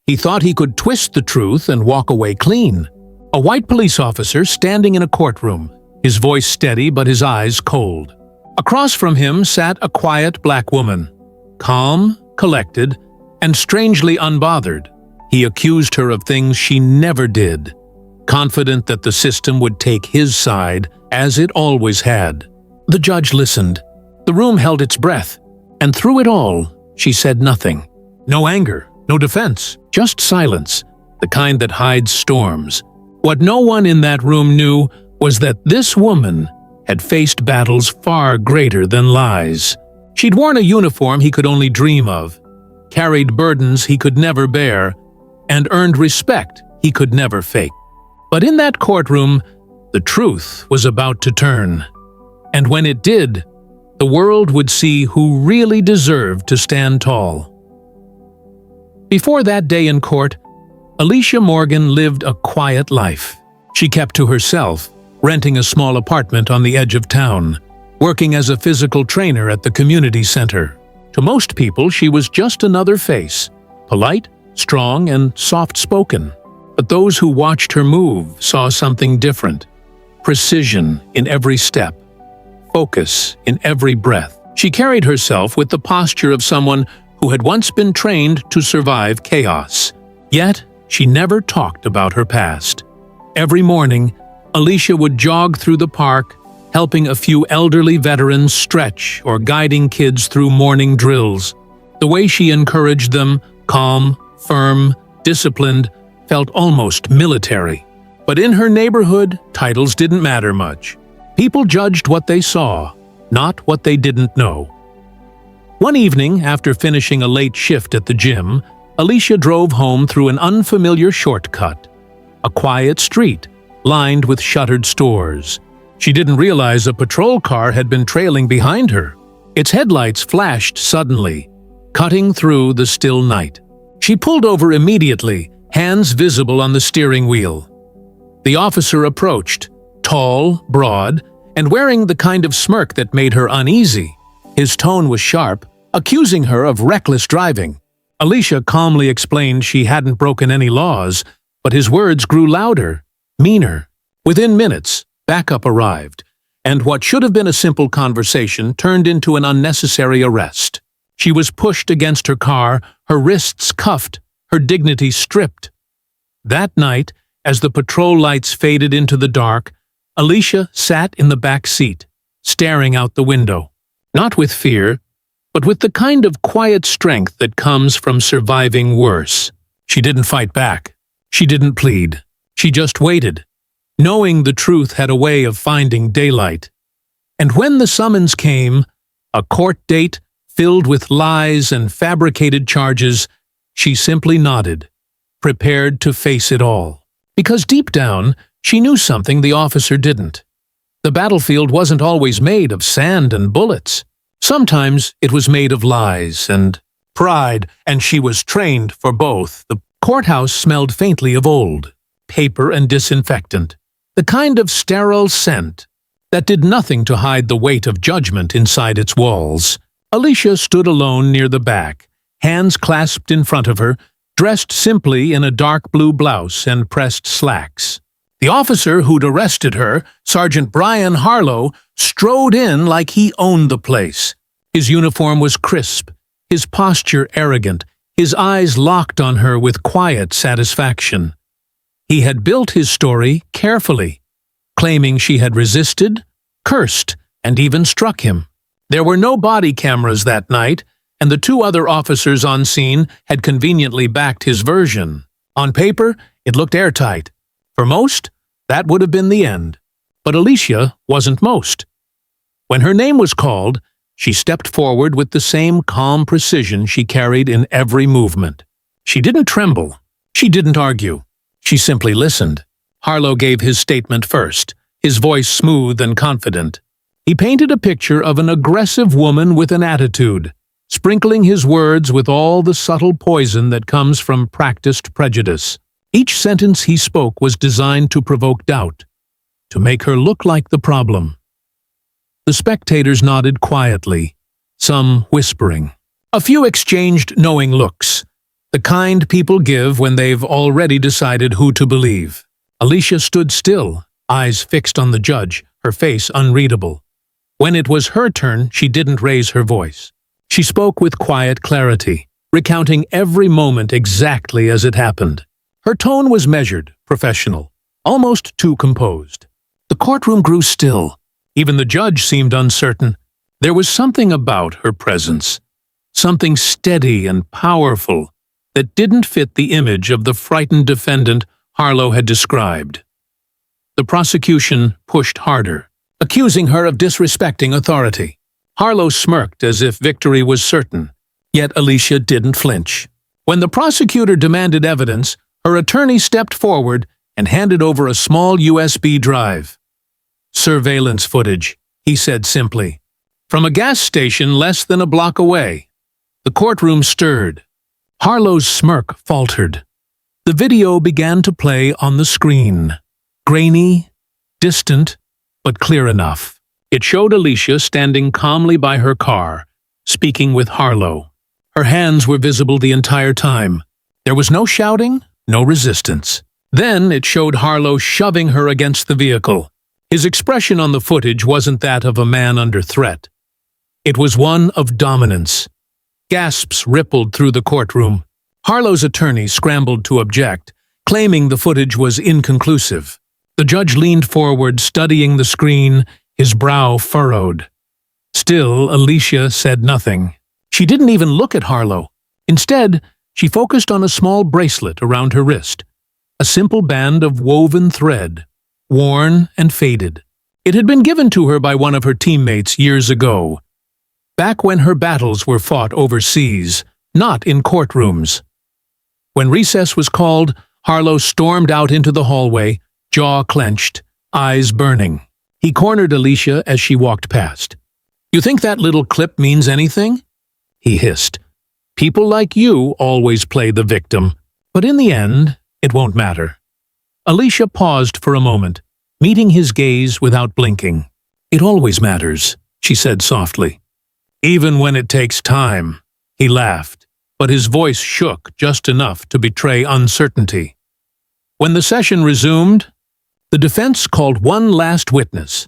He thought he could twist the truth and walk away clean. A white police officer standing in a courtroom, his voice steady but his eyes cold. Across from him sat a quiet black woman, calm, collected, and strangely unbothered. He accused her of things she never did, confident that the system would take his side, as it always had. The judge listened. The room held its breath, and through it all, she said nothing. No anger, no defense, just silence, the kind that hides storms. What no one in that room knew was that this woman had faced battles far greater than lies. She'd worn a uniform he could only dream of, carried burdens he could never bear, and earned respect he could never fake. But in that courtroom, the truth was about to turn. And when it did, the world would see who really deserved to stand tall. Before that day in court, Alicia Morgan lived a quiet life. She kept to herself, renting a small apartment on the edge of town, working as a physical trainer at the community center. To most people, she was just another face, polite, strong, and soft-spoken. But those who watched her move saw something different. Precision in every step, focus in every breath. She carried herself with the posture of someone who had once been trained to survive chaos. Yet, she never talked about her past. Every morning, Alicia would jog through the park, helping a few elderly veterans stretch or guiding kids through morning drills. The way she encouraged them, calm, firm, disciplined, felt almost military. But in her neighborhood, titles didn't matter much. People judged what they saw, not what they didn't know. One evening, after finishing a late shift at the gym, Alicia drove home through an unfamiliar shortcut. A quiet street, lined with shuttered stores. She didn't realize a patrol car had been trailing behind her. Its headlights flashed suddenly, cutting through the still night. She pulled over immediately, hands visible on the steering wheel. The officer approached, tall, broad, and wearing the kind of smirk that made her uneasy. His tone was sharp, accusing her of reckless driving. Alicia calmly explained she hadn't broken any laws, but his words grew louder, meaner. Within minutes, backup arrived, and what should have been a simple conversation turned into an unnecessary arrest. She was pushed against her car, her wrists cuffed, her dignity stripped. That night, as the patrol lights faded into the dark, Alicia sat in the back seat, staring out the window. Not with fear, but with the kind of quiet strength that comes from surviving worse. She didn't fight back. She didn't plead. She just waited, knowing the truth had a way of finding daylight. And when the summons came, a court date filled with lies and fabricated charges, she simply nodded, prepared to face it all. Because deep down, she knew something the officer didn't. The battlefield wasn't always made of sand and bullets. Sometimes it was made of lies and pride, and she was trained for both. The courthouse smelled faintly of old, paper and disinfectant, the kind of sterile scent that did nothing to hide the weight of judgment inside its walls. Alicia stood alone near the back, hands clasped in front of her, dressed simply in a dark blue blouse and pressed slacks. The officer who'd arrested her, Sergeant Brian Harlow, strode in like he owned the place. His uniform was crisp, his posture arrogant, his eyes locked on her with quiet satisfaction. He had built his story carefully, claiming she had resisted, cursed, and even struck him. There were no body cameras that night, and the two other officers on scene had conveniently backed his version. On paper, it looked airtight. For most, that would have been the end. But Alicia wasn't most. When her name was called, she stepped forward with the same calm precision she carried in every movement. She didn't tremble. She didn't argue. She simply listened. Harlow gave his statement first, his voice smooth and confident. He painted a picture of an aggressive woman with an attitude, sprinkling his words with all the subtle poison that comes from practiced prejudice. Each sentence he spoke was designed to provoke doubt, to make her look like the problem. The spectators nodded quietly, some whispering. A few exchanged knowing looks. the kind people give when they've already decided who to believe. Alicia stood still, eyes fixed on the judge, her face unreadable. When it was her turn, she didn't raise her voice. She spoke with quiet clarity, recounting every moment exactly as it happened. Her tone was measured, professional, almost too composed. The courtroom grew still. Even the judge seemed uncertain. There was something about her presence, something steady and powerful, that didn't fit the image of the frightened defendant Harlow had described. The prosecution pushed harder, accusing her of disrespecting authority. Harlow smirked as if victory was certain, yet Alicia didn't flinch. When the prosecutor demanded evidence, her attorney stepped forward and handed over a small USB drive. "Surveillance footage," he said simply, "from a gas station less than a block away." The courtroom stirred. Harlow's smirk faltered. The video began to play on the screen. Grainy, distant, but clear enough. It showed Alicia standing calmly by her car, speaking with Harlow. Her hands were visible the entire time. There was no shouting, no resistance. Then it showed Harlow shoving her against the vehicle. His expression on the footage wasn't that of a man under threat. It was one of dominance. Gasps rippled through the courtroom. Harlow's attorney scrambled to object, claiming the footage was inconclusive. The judge leaned forward, studying the screen, his brow furrowed. Still, Alicia said nothing. She didn't even look at Harlow. Instead, she focused on a small bracelet around her wrist, a simple band of woven thread, worn and faded. It had been given to her by one of her teammates years ago, back when her battles were fought overseas, not in courtrooms. When recess was called, Harlow stormed out into the hallway, jaw clenched, eyes burning. He cornered Alicia as she walked past. "You think that little clip means anything?" he hissed. "People like you always play the victim, but in the end, it won't matter." Alicia paused for a moment, meeting his gaze without blinking. "It always matters," she said softly. "Even when it takes time," he laughed, but his voice shook just enough to betray uncertainty. When the session resumed, the defense called one last witness,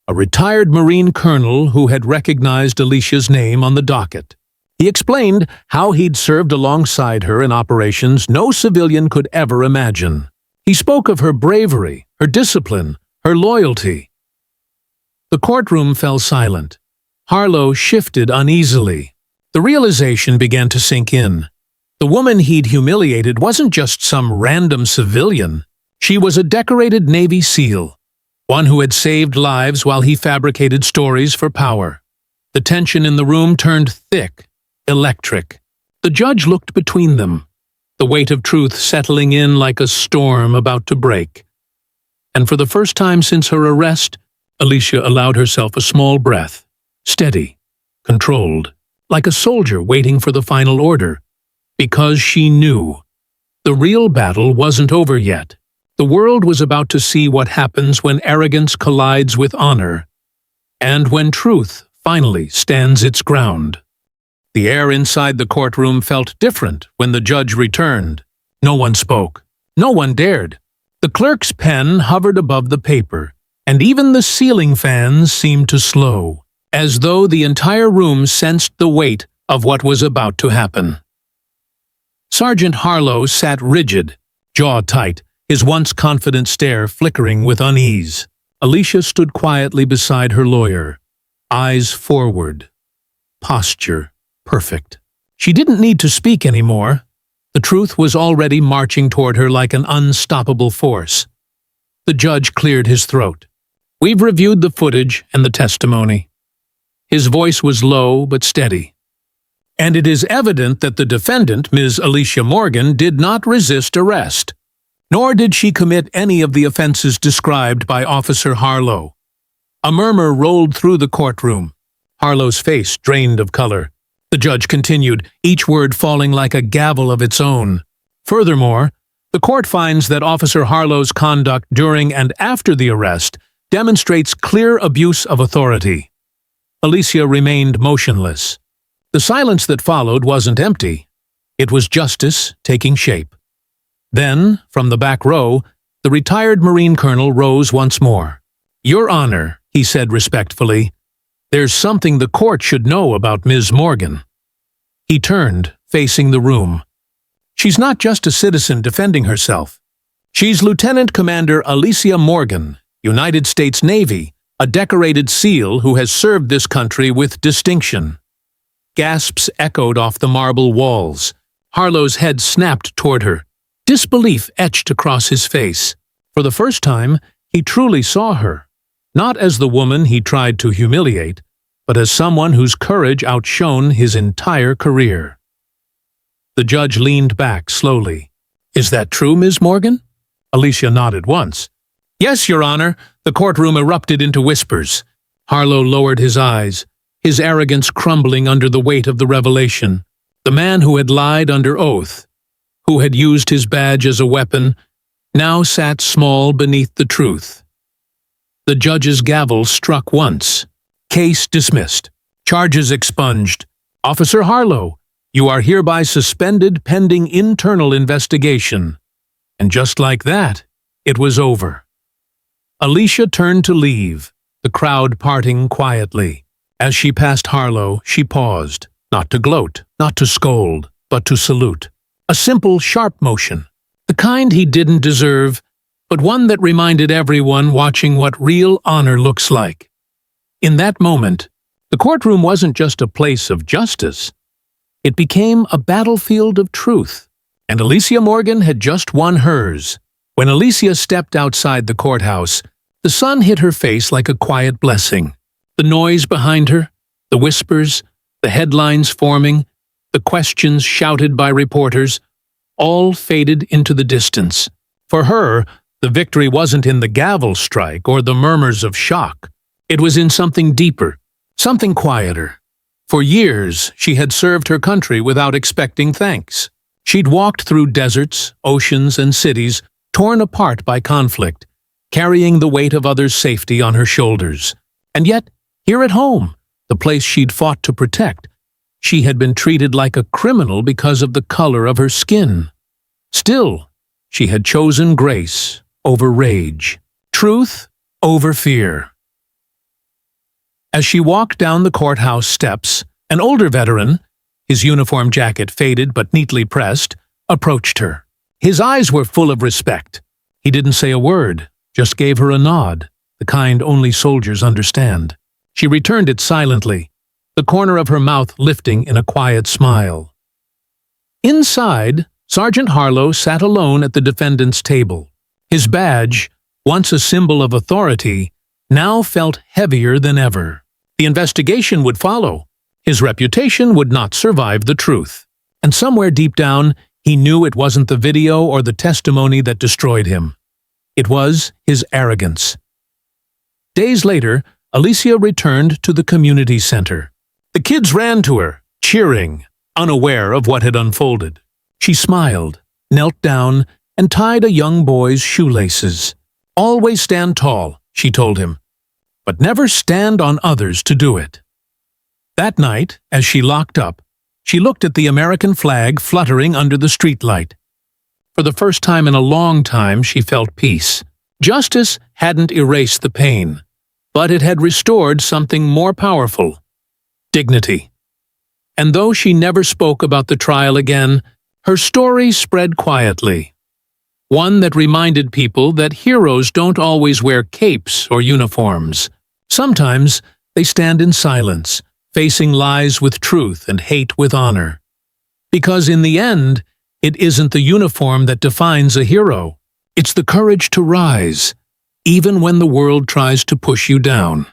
a retired Marine colonel who had recognized Alicia's name on the docket. He explained how he'd served alongside her in operations no civilian could ever imagine. He spoke of her bravery, her discipline, her loyalty. The courtroom fell silent. Harlow shifted uneasily. The realization began to sink in. The woman he'd humiliated wasn't just some random civilian. She was a decorated Navy SEAL, one who had saved lives while he fabricated stories for power. The tension in the room turned thick, electric. The judge looked between them, the weight of truth settling in like a storm about to break. And for the first time since her arrest, Alicia allowed herself a small breath, steady, controlled, like a soldier waiting for the final order, because she knew the real battle wasn't over yet. The world was about to see what happens when arrogance collides with honor, and when truth finally stands its ground. The air inside the courtroom felt different when the judge returned. No one spoke. No one dared. The clerk's pen hovered above the paper, and even the ceiling fans seemed to slow, as though the entire room sensed the weight of what was about to happen. Sergeant Harlow sat rigid, jaw tight, his once confident stare flickering with unease. Alicia stood quietly beside her lawyer, eyes forward, posture perfect. She didn't need to speak anymore. The truth was already marching toward her like an unstoppable force. The judge cleared his throat. "We've reviewed the footage and the testimony." His voice was low but steady. "And it is evident that the defendant, Ms. Alicia Morgan, did not resist arrest. Nor did she commit any of the offenses described by Officer Harlow." A murmur rolled through the courtroom. Harlow's face drained of color. The judge continued, each word falling like a gavel of its own. "Furthermore, the court finds that Officer Harlow's conduct during and after the arrest demonstrates clear abuse of authority." Alicia remained motionless. The silence that followed wasn't empty. It was justice taking shape. Then, from the back row, the retired Marine colonel rose once more. "Your Honor," he said respectfully, "there's something the court should know about Ms. Morgan." He turned, facing the room. "She's not just a citizen defending herself. She's Lieutenant Commander Alicia Morgan, United States Navy, a decorated SEAL who has served this country with distinction." Gasps echoed off the marble walls. Harlow's head snapped toward her. Disbelief etched across his face. For the first time, he truly saw her, not as the woman he tried to humiliate, but as someone whose courage outshone his entire career. The judge leaned back slowly. "Is that true, Ms. Morgan?" Alicia nodded once. "Yes, Your Honor." The courtroom erupted into whispers. Harlow lowered his eyes, his arrogance crumbling under the weight of the revelation. The man who had lied under oath, who had used his badge as a weapon, now sat small beneath the truth. The judge's gavel struck once. Case dismissed. Charges expunged. Officer Harlow, you are hereby suspended pending internal investigation. And just like that, it was over. Alicia turned to leave, the crowd parting quietly. As she passed Harlow, she paused, not to gloat, not to scold, but to salute. A simple, sharp motion, the kind he didn't deserve, but one that reminded everyone watching what real honor looks like. In that moment, the courtroom wasn't just a place of justice. It became a battlefield of truth, and Alicia Morgan had just won hers. When Alicia stepped outside the courthouse, the sun hit her face like a quiet blessing. The noise behind her, the whispers, the headlines forming, the questions shouted by reporters, all faded into the distance. For her, the victory wasn't in the gavel strike or the murmurs of shock. It was in something deeper, something quieter. For years, she had served her country without expecting thanks. She'd walked through deserts, oceans, and cities torn apart by conflict, carrying the weight of others' safety on her shoulders. And yet, here at home, the place she'd fought to protect, she had been treated like a criminal because of the color of her skin. Still, she had chosen grace over rage, truth over fear. As she walked down the courthouse steps, an older veteran, his uniform jacket faded but neatly pressed, approached her. His eyes were full of respect. He didn't say a word, just gave her a nod, the kind only soldiers understand. She returned it silently, the corner of her mouth lifting in a quiet smile. Inside, Sergeant Harlow sat alone at the defendant's table. His badge, once a symbol of authority, now felt heavier than ever. The investigation would follow. His reputation would not survive the truth. And somewhere deep down, he knew it wasn't the video or the testimony that destroyed him. It was his arrogance. Days later, Alicia returned to the community center. The kids ran to her, cheering, unaware of what had unfolded. She smiled, knelt down, and tied a young boy's shoelaces. "Always stand tall," she told him, "but never stand on others to do it." That night, as she locked up, she looked at the American flag fluttering under the streetlight. For the first time in a long time, she felt peace. Justice hadn't erased the pain, but it had restored something more powerful: dignity. And though she never spoke about the trial again, her story spread quietly. One that reminded people that heroes don't always wear capes or uniforms. Sometimes they stand in silence, facing lies with truth and hate with honor. Because in the end, it isn't the uniform that defines a hero. It's the courage to rise, even when the world tries to push you down.